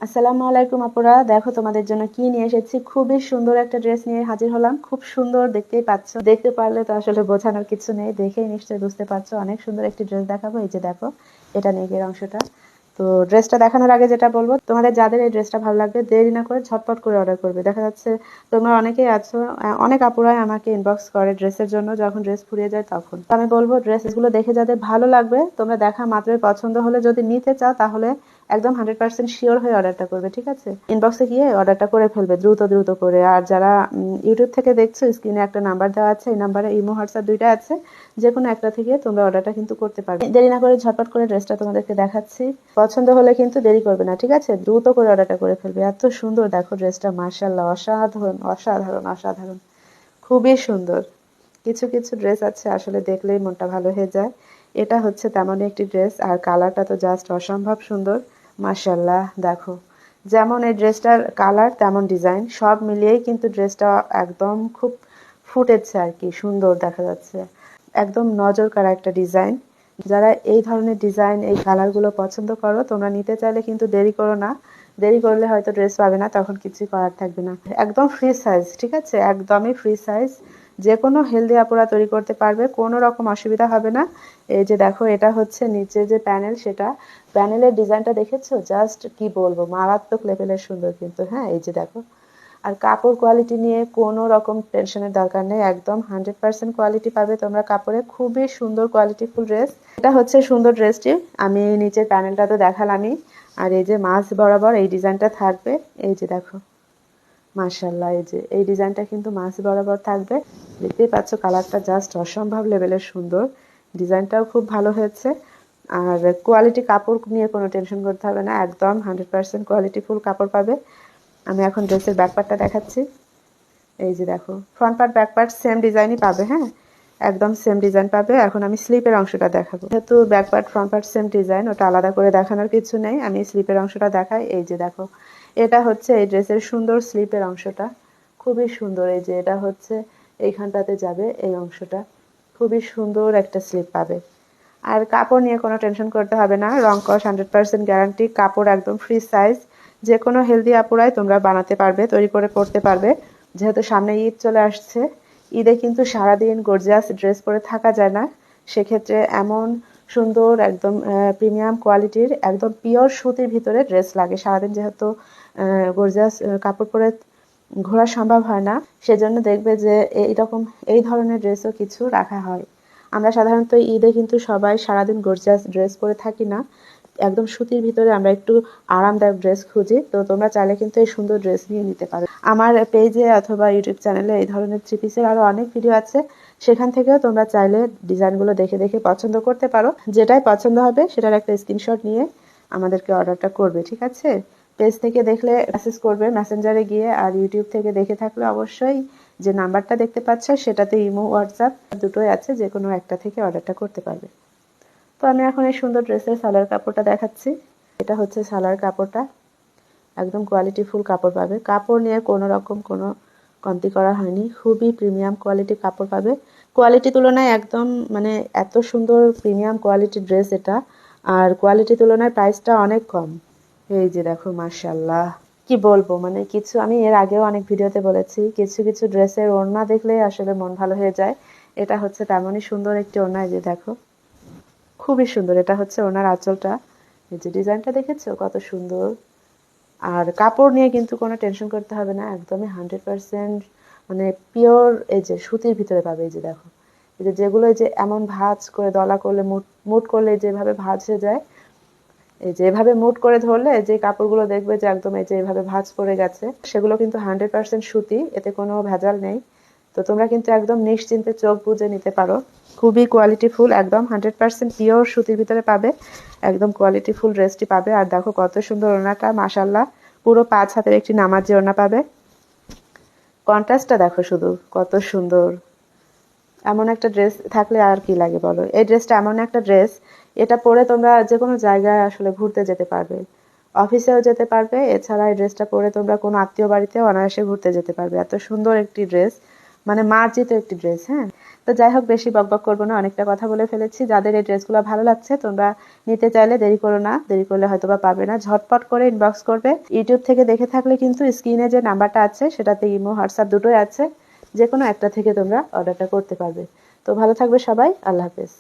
আসসালামু আলাইকুম আপুরা, দেখো তোমাদের জন্য কি নিয়ে এসেছি। খুবই সুন্দর একটা ড্রেস নিয়ে হাজির হলাম। খুব সুন্দর, দেখতেই পাচ্ছ। দেখতে পারলে তো আসলে বোঝানোর কিছু নেই, দেখেই নিশ্চয়ই বুঝতে পারছো। অনেক সুন্দর একটি ড্রেস দেখাবো। এই যে দেখো, এটা নেকের অংশটা। তো ড্রেসটা দেখানোর আগে যেটা বলবো, তোমাদের যাদের এই ড্রেসটা ভালো লাগবে দেরি না করে ঝটপট করে অর্ডার করবে। দেখা যাচ্ছে তোমরা অনেকেই আছো, অনেক আপুরাই আমাকে ইনবক্স করে ড্রেসের জন্য, যখন ড্রেস ফুরিয়ে যায় তখন। তো আমি বলবো ড্রেসগুলো দেখে যাদের ভালো লাগবে, তোমরা দেখা মাত্রই পছন্দ হলে যদি নিতে চাও তাহলে একদম 100% শিওর হয়ে অর্ডারটা করবে, ঠিক আছে? ইনবক্সে গিয়ে অর্ডারটা করে ফেলবে দ্রুত দ্রুত করে। আর যারা ইউটিউব থেকে দেখছো, স্ক্রিনে একটা নাম্বার দেওয়া আছে, এই নাম্বারে ইমো হোয়াটসঅ্যাপ দুইটা আছে, যে কোনো একটা থেকে তোমরা অর্ডারটা কিন্তু করতে পারবে। দেরি না করে ঝটপট করে ড্রেসটা তোমাদেরকে দেখাচ্ছি। পছন্দ হলে কিন্তু দেরি করবে না, ঠিক আছে? দ্রুত করে অর্ডারটা করে ফেলবে। এত সুন্দর দেখো ড্রেসটা, মাশাআল্লাহ, অসাধারণ অসাধারণ অসাধারণ, খুবই সুন্দর। কিছু কিছু ড্রেস আছে আসলে দেখলেই মনটা ভালো হয়ে যায়। এটা হচ্ছে তেমনই একটি ড্রেস, আর কালারটা তো জাস্ট অসম্ভব সুন্দর। মাশাআল্লাহ, দেখো যেমন এই ড্রেসটার কালার তেমন ডিজাইন, সব মিলিয়েই কিন্তু ড্রেসটা একদম খুব ফুটেছে আর কি, সুন্দর দেখা যাচ্ছে। একদম নজর কাড়া একটা ডিজাইন। যারা এই ধরনের ডিজাইন, এই কালারগুলো পছন্দ করো, তোমরা নিতে চাইলে কিন্তু দেরি করো না। দেরি করলে হয়তো ড্রেস পাবে না, তখন কিছুই করার থাকবে না। একদম ফ্রি সাইজ, ঠিক আছে? একদমই ফ্রি সাইজ। যে কোনো হেলদি আপুরা তৈরি করতে পারবে, কোনো রকম অসুবিধা হবে না। এই যে দেখো, এটা হচ্ছে নিচে যে প্যানেল, সেটা প্যানেলের ডিজাইনটা দেখেছো? জাস্ট কি বলবো, মারাত্মক লেভেলের সুন্দর কিন্তু। হ্যাঁ, এই যে দেখো। আর কাপড় কোয়ালিটি নিয়ে কোনো রকম টেনশনের দরকার নেই, একদম 100% কোয়ালিটি পাবে তোমরা কাপড়ে। খুবই সুন্দর কোয়ালিটিফুল ড্রেস। এটা হচ্ছে সুন্দর ড্রেসটি, আমি নিচের প্যানেলটা তো দেখালামই। আর এই যে মাঝ বরাবর এই ডিজাইনটা থাকবে, এই যে দেখো, মাশাআল্লাহ, এই যে এই ডিজাইনটা কিন্তু মাঝ বরাবর থাকবে। দেখতেই পাচ্ছ কালারটা জাস্ট অসম্ভব লেভেলের সুন্দর। ডিজাইনটাও খুব ভালো হয়েছে। আর কোয়ালিটি, কাপড় নিয়ে কোনো টেনশন করতে হবে না, একদম 100% কোয়ালিটিফুল কাপড় পাবে। আমি এখন ড্রেসের ব্যাক পার্টটা দেখাচ্ছি। এই যে দেখো, front part back part same ডিজাইনই পাবে। হ্যাঁ, একদম সেম ডিজাইন পাবে। এখন আমি স্লিপের অংশটা দেখাবো। যেহেতু back part front part same design, ওটা আলাদা করে দেখানোর কিছু নেই, আমি স্লিপের অংশটা দেখাই। এই যে দেখো, এটা হচ্ছে এই ড্রেসের সুন্দর স্লিপের অংশটা। খুবই সুন্দর। এই যে এটা হচ্ছে এইখানটাতে যাবে এই অংশটা। খুবই সুন্দর একটা স্লিপ পাবে। আর কাপড় নিয়ে কোনো টেনশন করতে হবে না, রং কস 100% গ্যারান্টি। কাপড় একদম ফ্রি সাইজ। যে কোনো হেলদি আপুরাই তোমরা বানাতে পারবে, তৈরি করে পরতে পারবে। যেহেতু সামনে ঈদ চলে আসছে, ঈদে কিন্তু সারাদিন গর্জিয়াস ড্রেস পরে থাকা যায় না। সেক্ষেত্রে এমন সুন্দর একদম প্রিমিয়াম কোয়ালিটির একদম পিওর সুতির ভিতরে ড্রেস লাগে। সারাদিন যেহেতু গর্জিয়াস কাপড় পরে ঘোরা সম্ভব হয় না, সেজন্য দেখবে যে এইরকম এই ধরনের ড্রেসও কিছু রাখা হয়। আমরা সাধারণত ঈদে কিন্তু সবাই সারাদিন গর্জিয়াস ড্রেস পরে থাকি না, একদম সুতির ভিতরে আমরা একটু আরামদায়ক ড্রেস খুঁজি। তো তোমরা চাইলে কিন্তু এই সুন্দর ড্রেস নিয়ে নিতে পারো। আমার পেজে অথবা ইউটিউব চ্যানেলে এই ধরনের থ্রি পিসের আরো অনেক ভিডিও আছে, সেখান থেকেও তোমরা চাইলে ডিজাইনগুলো দেখে দেখে পছন্দ করতে পারো। যেটাই পছন্দ হবে সেটার একটা স্ক্রিনশট নিয়ে আমাদেরকে অর্ডারটা করবে, ঠিক আছে? পেজ থেকে দেখলে মেসেজ করবে মেসেঞ্জারে গিয়ে, আর ইউটিউব থেকে দেখে থাকলে অবশ্যই যে নাম্বারটা দেখতে পাচ্ছ সেটাতে ইমো হোয়াটসঅ্যাপ দুটোই আছে, যে কোনো একটা থেকে অর্ডারটা করতে পারবে। তো আমি এখন এই সুন্দর ড্রেসের সালোয়ার কাপড়টা দেখাচ্ছি। এটা হচ্ছে সালোয়ার কাপড়টা, একদম কোয়ালিটিফুল কাপড় পাবে। কাপড় নিয়ে কোনো রকম কোনো কমতি করা হয়নি, খুবই প্রিমিয়াম কোয়ালিটি কাপড় পাবে। কোয়ালিটি তুলনায় একদম মানে এত সুন্দর প্রিমিয়াম কোয়ালিটির ড্রেস এটা। আর কোয়ালিটি তুলনায় প্রাইসটা অনেক কম। এই যে দেখো, মাশাআল্লাহ, কি বলবো, মানে কিছু আমি এর আগেও অনেক ভিডিওতে বলেছি, কিছু কিছু ড্রেসের ওড়না দেখলেই আসলে মন ভালো হয়ে যায়। এটা হচ্ছে তেমনই সুন্দর একটি ওড়না। এই যে দেখো, খুবই সুন্দর। এটা হচ্ছে ওনার আঁচলটা। এই যে ডিজাইনটা দেখেছো কত সুন্দর। আর কাপড় নিয়ে কিন্তু কোনো টেনশন করতে হবে না, একদমই 100% মানে পিওর এই যে সুতির ভিতরে পাবে। এই যে দেখো, এই যে যেগুলো এই যে এমন ভাঁজ করে দলা করলে মুট মুট করলে যেভাবে ভাঁজ হয়ে যায়, এই যে এভাবে মুট করে ধরলে যে কাপড়গুলো দেখবে যে একদম এই যে এভাবে ভাঁজ পড়ে গেছে, সেগুলো কিন্তু 100% সুতি, এতে কোনো ভেজাল নেই। তো তোমরা কিন্তু একদম নিশ্চিন্তে চোখ বুজে নিতে পারো। খুবই কোয়ালিটিফুল, একদম 100% পিওর সুতির ভিতরে পাবে। একদম কোয়ালিটিফুল ড্রেসটি পাবে। আর দেখো কত সুন্দর ওড়নাটা, মাশাআল্লাহ, পুরো 5 হাতের একটি নামাজি ওড়না পাবে। কন্ট্রাস্টটা দেখো শুধু কত সুন্দর। এমন একটা ড্রেস থাকলে আর কি লাগে বলো? এই ড্রেসটা এমন একটা ড্রেস, এটা পরে তোমরা যে কোনো জায়গায় আসলে ঘুরতে যেতে পারবে, অফিসেও যেতে পারবে। এছাড়া এই ড্রেসটা পরে তোমরা কোনো আত্মীয় বাড়িতেও অনায়াসে ঘুরতে যেতে পারবে। এত সুন্দর একটি ড্রেস, মানে মার্জিত একটি ড্রেস। হ্যাঁ, তো যাই হোক, বেশি বকবক করবো না, অনেকটা কথা বলে ফেলেছি। যাদের এই ড্রেসগুলো ভালো লাগছে তোমরা নিতে চাইলে দেরি করো না, দেরি করলে হয়তোবা পাবে না, ঝটপট করে ইনবক্স করবে। ইউটিউব থেকে দেখে থাকলে কিন্তু স্ক্রিনে যে নাম্বারটা আছে সেটাতে ইমো হোয়াটসঅ্যাপ দুটোই আছে, যে কোনো একটা থেকে তোমরা অর্ডারটা করতে পারবে। তো ভালো থাকবে সবাই, আল্লাহ হাফেজ।